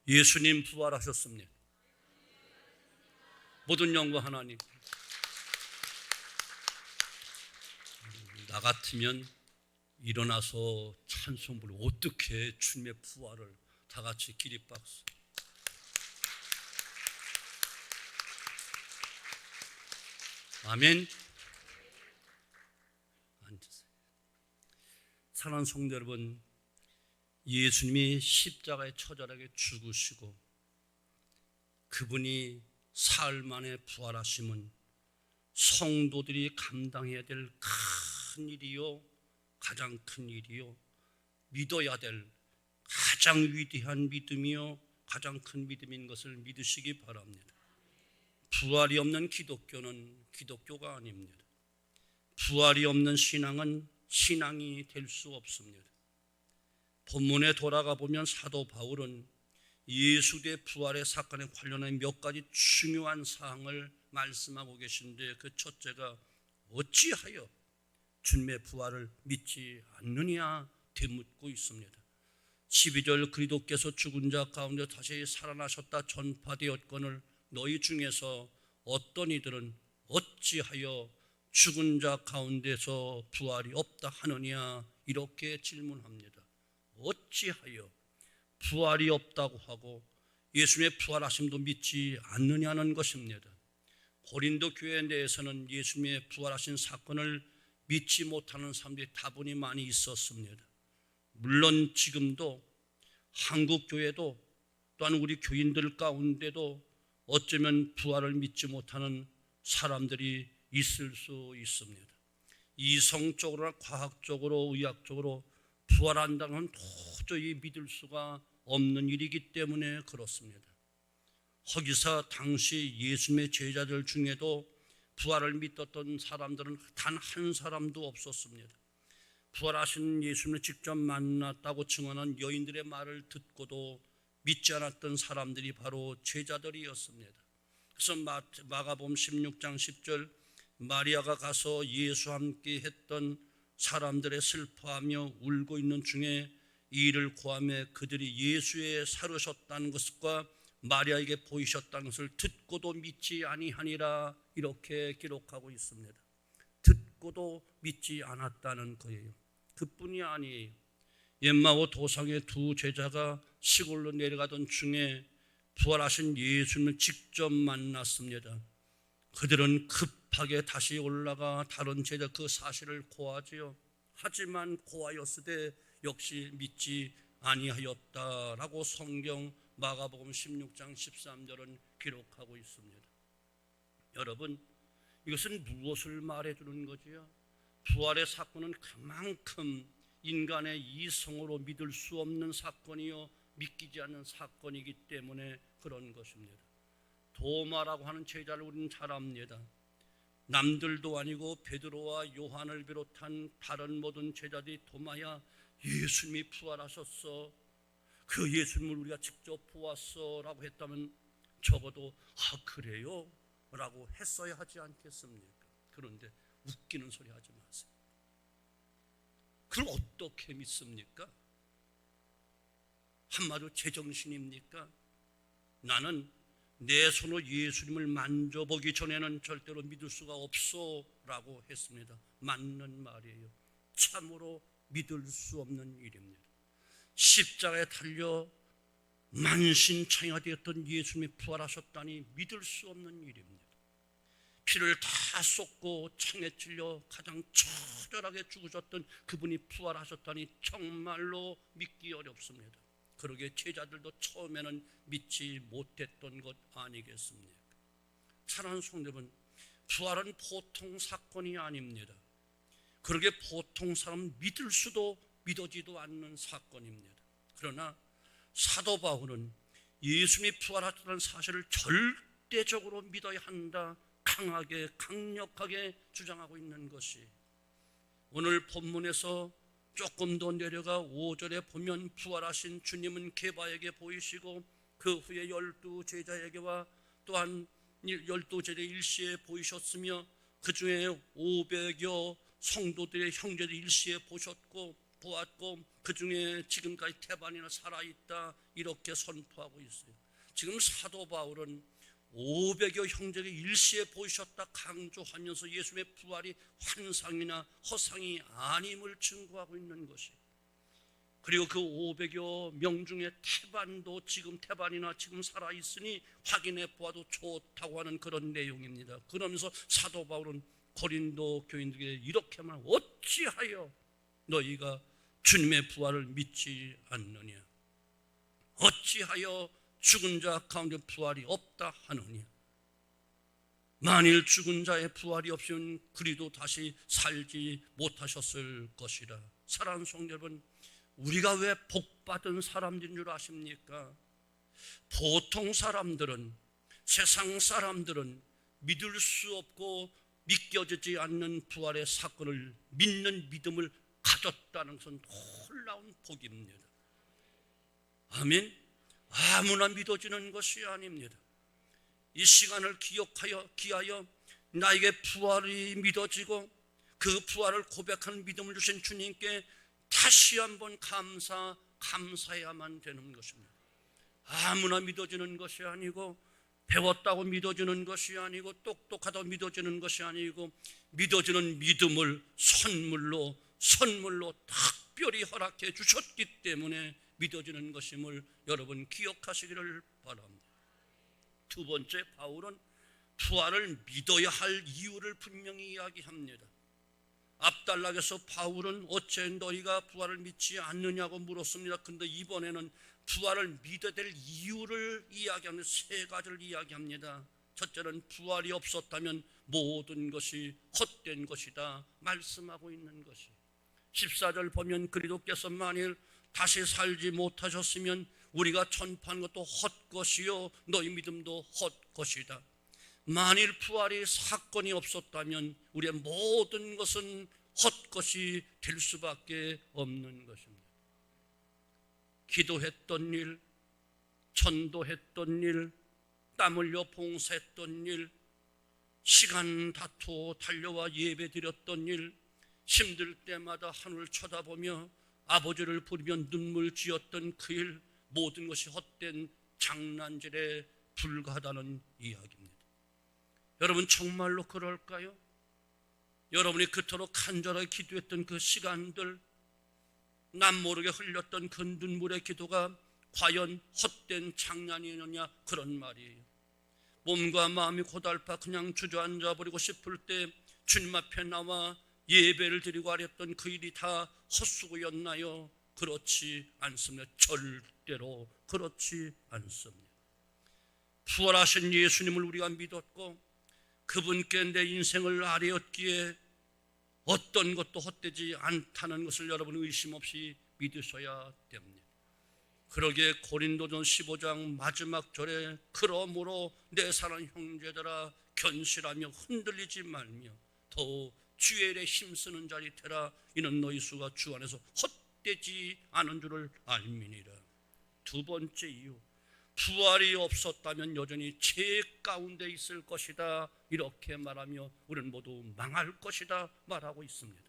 예수님 부활하셨습니다. 모든 영광 하나님. 나 같으면 일어나서 찬송 부르고 어떻게 주님의 부활을 다 같이 기립박수. 아멘. 앉으세요. 사랑하는 성도 여러분, 예수님이 십자가에 처절하게 죽으시고 그분이 사흘 만에 부활하심은 성도들이 감당해야 될 큰 일이요, 가장 큰 일이요, 믿어야 될 가장 위대한 믿음이요, 가장 큰 믿음인 것을 믿으시기 바랍니다. 부활이 없는 기독교는 기독교가 아닙니다. 부활이 없는 신앙은 신앙이 될 수 없습니다. 본문에 돌아가 보면 사도 바울은 예수의 부활의 사건에 관련한 몇 가지 중요한 사항을 말씀하고 계신데, 그 첫째가 어찌하여 주님의 부활을 믿지 않느냐 되묻고 있습니다. 12절 그리스도께서 죽은 자 가운데 다시 살아나셨다 전파되었거늘 너희 중에서 어떤 이들은 어찌하여 죽은 자 가운데서 부활이 없다 하느냐 이렇게 질문합니다. 어찌하여 부활이 없다고 하고 예수님의 부활하심도 믿지 않느냐는 것입니다. 고린도 교회 내에서는 예수님의 부활하신 사건을 믿지 못하는 사람들이 다분히 많이 있었습니다. 물론 지금도 한국 교회도 또한 우리 교인들 가운데도 어쩌면 부활을 믿지 못하는 사람들이 있을 수 있습니다. 이성적으로나 과학적으로 의학적으로 부활한다는 건 도저히 믿을 수가 없는 일이기 때문에 그렇습니다. 거기서 당시 예수님의 제자들 중에도 부활을 믿었던 사람들은 단 한 사람도 없었습니다. 부활하신 예수님을 직접 만났다고 증언한 여인들의 말을 듣고도 믿지 않았던 사람들이 바로 제자들이었습니다. 그래서 마가복음 16장 10절 마리아가 가서 예수와 함께 했던 사람들의 슬퍼하며 울고 있는 중에 이 일을 고하며 그들이 예수의 살으셨다는 것과 마리아에게 보이셨다는 것을 듣고도 믿지 아니하니라 이렇게 기록하고 있습니다. 듣고도 믿지 않았다는 거예요. 그뿐이 아니에요. 엠마오 도상의 두 제자가 시골로 내려가던 중에 부활하신 예수님을 직접 만났습니다. 그들은 급하게 다시 올라가 다른 제자 그 사실을 고하지요. 하지만 고하였으되 역시 믿지 아니하였다라고 성경 마가복음 16장 13절은 기록하고 있습니다. 여러분, 이것은 무엇을 말해주는 거지요? 부활의 사건은 그만큼 인간의 이성으로 믿을 수 없는 사건이요, 믿기지 않는 사건이기 때문에 그런 것입니다. 도마라고 하는 제자를 우리는 잘 압니다. 남들도 아니고 베드로와 요한을 비롯한 다른 모든 제자들이 도마야, 예수님이 부활하셨어, 그 예수님을 우리가 직접 보았어 라고 했다면 적어도 그래요? 라고 했어야 하지 않겠습니까? 그런데 웃기는 소리 하지 마세요. 그걸 어떻게 믿습니까? 한마디로 제정신입니까? 나는 내 손으로 예수님을 만져보기 전에는 절대로 믿을 수가 없어 라고 했습니다. 맞는 말이에요. 참으로 믿을 수 없는 일입니다. 십자가에 달려 만신창이가 되었던 예수님이 부활하셨다니 믿을 수 없는 일입니다. 피를 다 쏟고 창에 찔려 가장 처절하게 죽으셨던 그분이 부활하셨다니 정말로 믿기 어렵습니다. 그러게 제자들도 처음에는 믿지 못했던 것 아니겠습니까? 사랑하는 성도 여러분, 부활은 보통 사건이 아닙니다. 그러게 보통 사람은 믿을 수도 믿어지도 않는 사건입니다. 그러나 사도 바울은 예수님이 부활하셨다는 사실을 절대적으로 믿어야 한다, 강하게 강력하게 주장하고 있는 것이, 오늘 본문에서 조금 더 내려가 5절에 보면 부활하신 주님은 게바에게 보이시고 그 후에 12제자에게와 또한 12제자 일시에 보이셨으며 그 중에 500여 성도들의 형제들 일시에 보셨고 보았고 그 중에 지금까지 태반이나 살아있다 이렇게 선포하고 있어요. 지금 사도 바울은 500여 형제를 일시에 보이셨다 강조하면서 예수의 부활이 환상이나 허상이 아님을 증거하고 있는 것이에요. 그리고 그 500여 명 중에 태반도 지금 태반이나 지금 살아있으니 확인해 보아도 좋다고 하는 그런 내용입니다. 그러면서 사도 바울은 고린도 교인들에게 이렇게 말하면 어찌하여 너희가 주님의 부활을 믿지 않느냐? 어찌하여 죽은 자 가운데 부활이 없다 하느냐? 만일 죽은 자의 부활이 없으면 그리도 다시 살지 못하셨을 것이라. 사랑하는 성도 여러분, 우리가 왜 복받은 사람들인 줄 아십니까? 보통 사람들은, 세상 사람들은 믿을 수 없고 믿겨지지 않는 부활의 사건을 믿는 믿음을 가졌다는 것은 놀라운 복입니다. 아멘. 아무나 믿어지는 것이 아닙니다. 이 시간을 기하여 나에게 부활이 믿어지고 그 부활을 고백하는 믿음을 주신 주님께 다시 한번 감사해야만 되는 것입니다. 아무나 믿어지는 것이 아니고 배웠다고 믿어지는 것이 아니고 똑똑하다고 믿어지는 것이 아니고 믿어지는 믿음을 선물로 특별히 허락해 주셨기 때문에 믿어지는 것임을 여러분 기억하시기를 바랍니다. 두 번째, 바울은 부활을 믿어야 할 이유를 분명히 이야기합니다. 앞단락에서 바울은 어째 너희가 부활을 믿지 않느냐고 물었습니다. 그런데 이번에는 부활을 믿어야 될 이유를 이야기하는 세 가지를 이야기합니다. 첫째는 부활이 없었다면 모든 것이 헛된 것이다 말씀하고 있는 것이. 14절 보면 그리스도께서 만일 다시 살지 못하셨으면 우리가 전파한 것도 헛것이요 너희 믿음도 헛것이다. 만일 부활이 사건이 없었다면 우리의 모든 것은 헛것이 될 수밖에 없는 것입니다. 기도했던 일, 전도했던 일, 땀 흘려 봉사했던 일, 시간 다투어 달려와 예배 드렸던 일, 힘들 때마다 하늘을 쳐다보며 아버지를 부르며 눈물 지었던 그 일, 모든 것이 헛된 장난질에 불과하다는 이야기입니다. 여러분 정말로 그럴까요? 여러분이 그토록 간절하게 기도했던 그 시간들, 남모르게 흘렸던 그 눈물의 기도가 과연 헛된 장난이느냐, 그런 말이에요. 몸과 마음이 고달파 그냥 주저앉아 버리고 싶을 때 주님 앞에 나와 예배를 드리고 하랬던 그 일이 다 헛수고였나요? 그렇지 않습니다. 절대로 그렇지 않습니다. 부활하신 예수님을 우리가 믿었고 그분께 내 인생을 아뢰었기에 어떤 것도 헛되지 않다는 것을 여러분 의심 없이 믿으셔야 됩니다. 그러기에 고린도전 15장 마지막 절에 그러므로 내 사랑하는 형제들아 견실하며 흔들리지 말며 더 주의 일에 힘쓰는 자리 되라. 이는 너희 수가 주 안에서 헛되지 않은 줄을 알미니라. 두 번째 이유, 부활이 없었다면 여전히 죄 가운데 있을 것이다 이렇게 말하며 우리는 모두 망할 것이다 말하고 있습니다.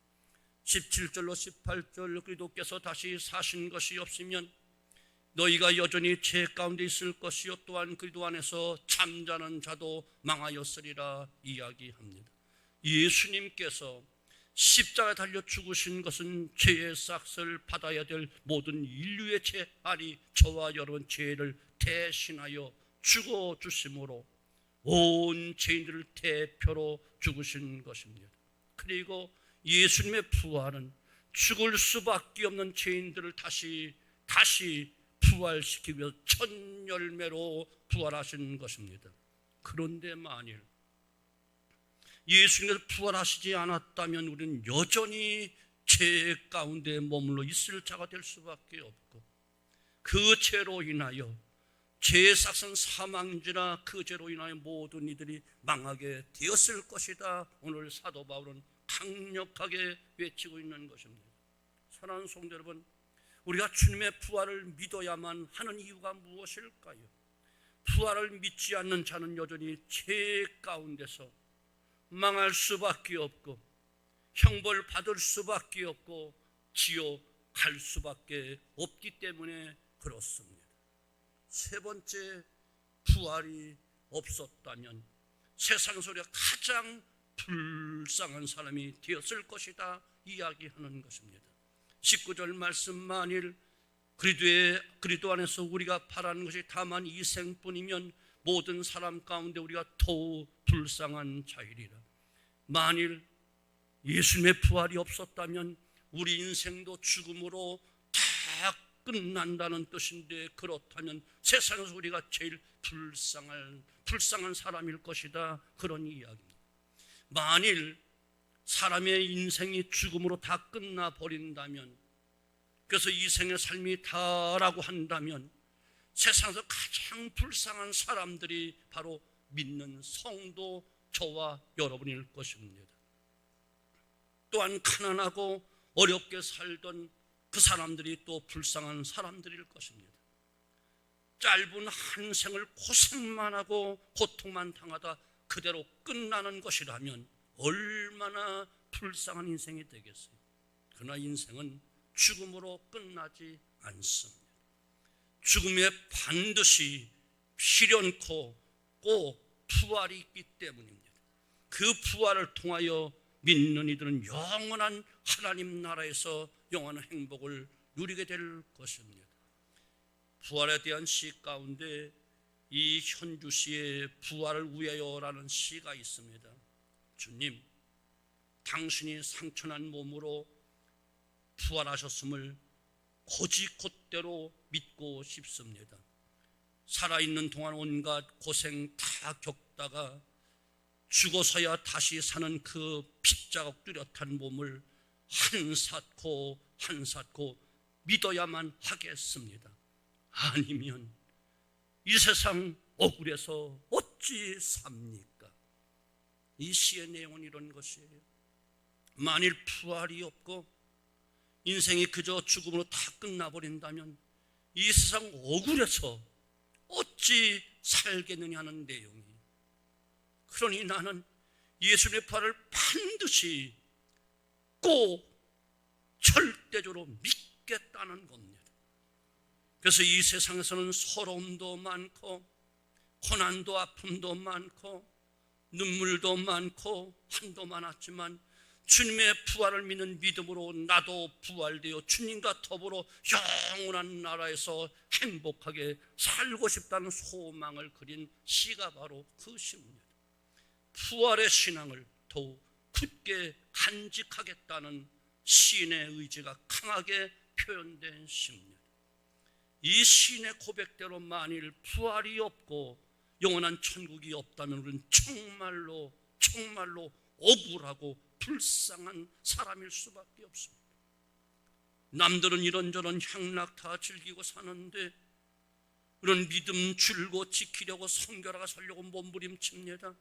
17절로 18절 그리스도께서 다시 사신 것이 없으면 너희가 여전히 죄 가운데 있을 것이요 또한 그리스도 안에서 잠자는 자도 망하였으리라 이야기합니다. 예수님께서 십자가에 달려 죽으신 것은 죄의 싹을 받아야 될 모든 인류의 죄아리 저와 여러분 죄를 대신하여 죽어주심으로 온 죄인들을 대표로 죽으신 것입니다. 그리고 예수님의 부활은 죽을 수밖에 없는 죄인들을 다시 부활시키기 위해서 첫 열매로 부활하신 것입니다. 그런데 만일 예수님께서 부활하시지 않았다면 우리는 여전히 죄 가운데 머물러 있을 자가 될 수밖에 없고 그 죄로 인하여 죄의 싹은 사망이나 그 죄로 인하여 모든 이들이 망하게 되었을 것이다. 오늘 사도 바울은 강력하게 외치고 있는 것입니다. 사랑하는 성도 여러분, 우리가 주님의 부활을 믿어야만 하는 이유가 무엇일까요? 부활을 믿지 않는 자는 여전히 죄 가운데서 망할 수밖에 없고 형벌 받을 수밖에 없고 지옥 갈 수밖에 없기 때문에 그렇습니다. 세 번째, 부활이 없었다면 세상에서 우리가 가장 불쌍한 사람이 되었을 것이다 이야기하는 것입니다. 19절 말씀, 만일 그리스도 안에서 우리가 바라는 것이 다만 이 생뿐이면 모든 사람 가운데 우리가 더욱 불쌍한 자이리라. 만일 예수님의 부활이 없었다면 우리 인생도 죽음으로 다 끝난다는 뜻인데, 그렇다면 세상에서 우리가 제일 불쌍한 사람일 것이다, 그런 이야기입니다. 만일 사람의 인생이 죽음으로 다 끝나버린다면, 그래서 이 생의 삶이 다라고 한다면 세상에서 가장 불쌍한 사람들이 바로 믿는 성도, 저와 여러분일 것입니다. 또한 가난하고 어렵게 살던 그 사람들이 또 불쌍한 사람들일 것입니다. 짧은 한 생을 고생만 하고 고통만 당하다 그대로 끝나는 것이라면 얼마나 불쌍한 인생이 되겠어요. 그러나 인생은 죽음으로 끝나지 않습니다. 죽음에 반드시 필연코 꼭 부활이 있기 때문입니다. 그 부활을 통하여 믿는 이들은 영원한 하나님 나라에서 영원한 행복을 누리게 될 것입니다. 부활에 대한 시 가운데 이 현주 씨의 부활을 위하여라는 시가 있습니다. 주님, 당신이 상처난 몸으로 부활하셨음을 고지곧대로 믿고 싶습니다. 살아있는 동안 온갖 고생 다 겪다가 죽어서야 다시 사는 그 핏자국 뚜렷한 몸을 한사코 믿어야만 하겠습니다. 아니면 이 세상 억울해서 어찌 삽니까? 이 시의 내용은 이런 것이에요. 만일 부활이 없고 인생이 그저 죽음으로 다 끝나버린다면 이 세상 억울해서 어찌 살겠느냐 하는 내용이. 그러니 나는 예수님의 부활을 반드시 꼭 절대적으로 믿겠다는 겁니다. 그래서 이 세상에서는 서러움도 많고 고난도 아픔도 많고 눈물도 많고 한도 많았지만 주님의 부활을 믿는 믿음으로 나도 부활되어 주님과 더불어 영원한 나라에서 행복하게 살고 싶다는 소망을 그린 시가 바로 그 시입니다. 부활의 신앙을 더욱 굳게 간직하겠다는 시인의 의지가 강하게 표현된 시입니다. 이 시인의 고백대로 만일 부활이 없고 영원한 천국이 없다면 우리는 정말로 억울하고 불쌍한 사람일 수밖에 없습니다. 남들은 이런저런 향락 다 즐기고 사는데 우리는 믿음 줄고 지키려고 성결하게 살려고 몸부림칩니다.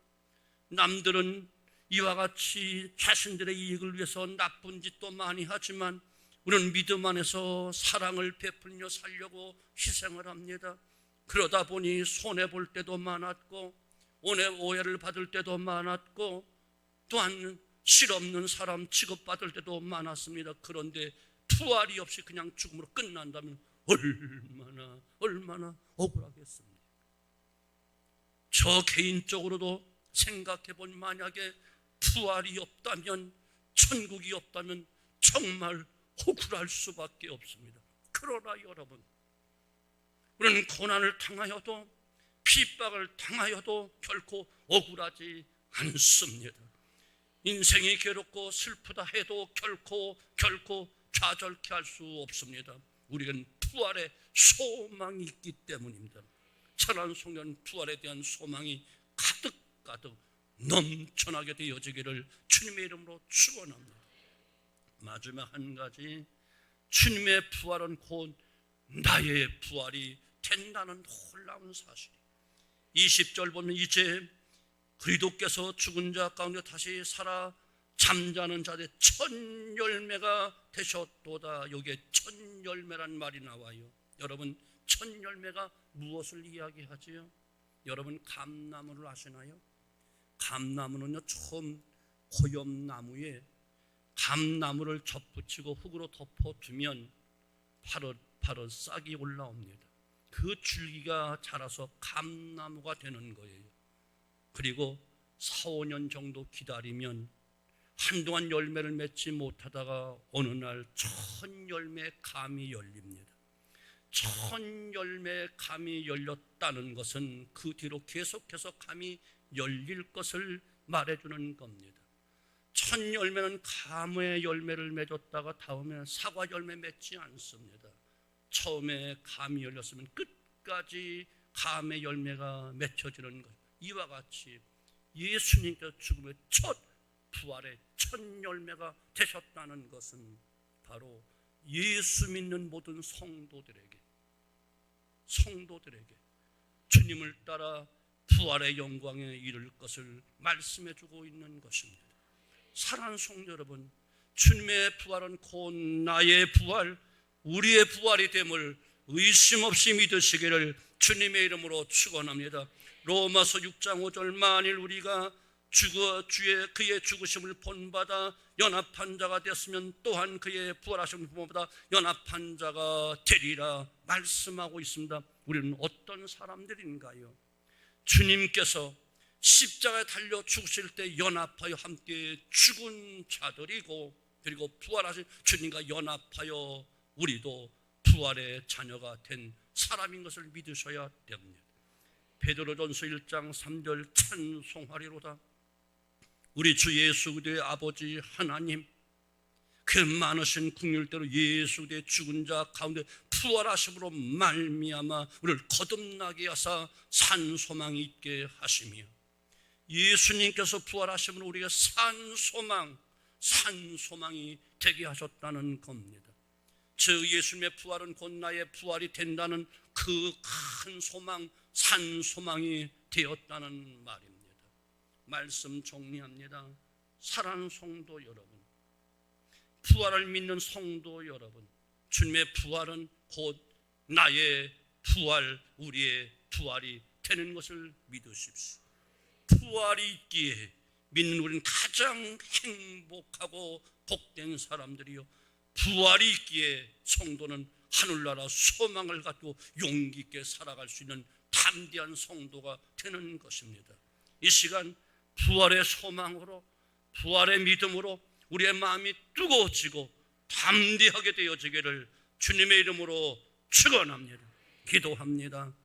남들은 이와 같이 자신들의 이익을 위해서 나쁜 짓도 많이 하지만 우리는 믿음 안에서 사랑을 베풀며 살려고 희생을 합니다. 그러다 보니 손해볼 때도 많았고 오해를 받을 때도 많았고 또한 실없는 사람 취급받을 때도 많았습니다. 그런데 부활이 없이 그냥 죽음으로 끝난다면 얼마나 억울하겠습니까? 저 개인적으로도 생각해본 만약에 부활이 없다면, 천국이 없다면 정말 억울할 수밖에 없습니다. 그러나 여러분, 우리는 고난을 당하여도 핍박을 당하여도 결코 억울하지 않습니다. 인생이 괴롭고 슬프다 해도 결코 좌절케 할 수 없습니다. 우리는 부활의 소망이 있기 때문입니다. 천안 송년 부활에 대한 소망이 가득 넘쳐나게 되어지기를 주님의 이름으로 축원합니다. 마지막 한 가지, 주님의 부활은 곧 나의 부활이 된다는 놀라운 사실. 20절 보면 이제 그리스도께서 죽은 자 가운데 다시 살아 잠자는 자들의 첫 열매가 되셨도다. 여기에 첫 열매란 말이 나와요. 여러분, 첫 열매가 무엇을 이야기하지요? 여러분, 감나무를 아시나요? 감나무는요, 처음 고엽나무에 감나무를 접붙이고 흙으로 덮어두면 파릇파릇 싹이 올라옵니다. 그 줄기가 자라서 감나무가 되는 거예요. 그리고 4, 5년 정도 기다리면 한동안 열매를 맺지 못하다가 어느 날 첫 열매 감이 열립니다. 첫 열매 감이 열렸다는 것은 그 뒤로 계속해서 감이 열릴 것을 말해주는 겁니다. 첫 열매는 감의 열매를 맺었다가 다음에 사과 열매 맺지 않습니다. 처음에 감이 열렸으면 끝까지 감의 열매가 맺혀지는 것. 이와 같이 예수님께서 죽음의 첫 부활의 첫 열매가 되셨다는 것은 바로 예수 믿는 모든 성도들에게 주님을 따라 부활의 영광에 이를 것을 말씀해 주고 있는 것입니다. 사랑하는 성도 여러분, 주님의 부활은 곧 나의 부활, 우리의 부활이 됨을 의심 없이 믿으시기를 주님의 이름으로 축원합니다. 로마서 6장 5절 만일 우리가 그의 죽으심을 본받아 연합한 자가 됐으면 또한 그의 부활하심을 본받아 연합한 자가 되리라 말씀하고 있습니다. 우리는 어떤 사람들인가요? 주님께서 십자가에 달려 죽으실 때 연합하여 함께 죽은 자들이고, 그리고 부활하신 주님과 연합하여 우리도 부활의 자녀가 된 사람인 것을 믿으셔야 됩니다. 베드로전서 1장 3절 찬송하리로다. 우리 주 예수 그리스도의 아버지 하나님, 그 많으신 긍휼대로 예수 그리스도의 죽은 자 가운데 부활하심으로 말미암아 우리를 거듭나게 하사 산 소망이 있게 하시며, 예수님께서 부활하심으로 우리가 산 소망이 되게 하셨다는 겁니다. 즉 예수님의 부활은 곧 나의 부활이 된다는 그 큰 소망, 산 소망이 되었다는 말입니다. 말씀 정리합니다. 사랑하는 성도 여러분, 부활을 믿는 성도 여러분, 주님의 부활은 곧 나의 부활, 우리의 부활이 되는 것을 믿으십시오. 부활이 있기에 믿는 우리는 가장 행복하고 복된 사람들이요, 부활이 있기에 성도는 하늘나라 소망을 갖고 용기 있게 살아갈 수 있는 담대한 성도가 되는 것입니다. 이 시간 부활의 소망으로, 부활의 믿음으로 우리의 마음이 뜨거워지고 담대하게 되어지기를 주님의 이름으로 축원합니다. 기도합니다.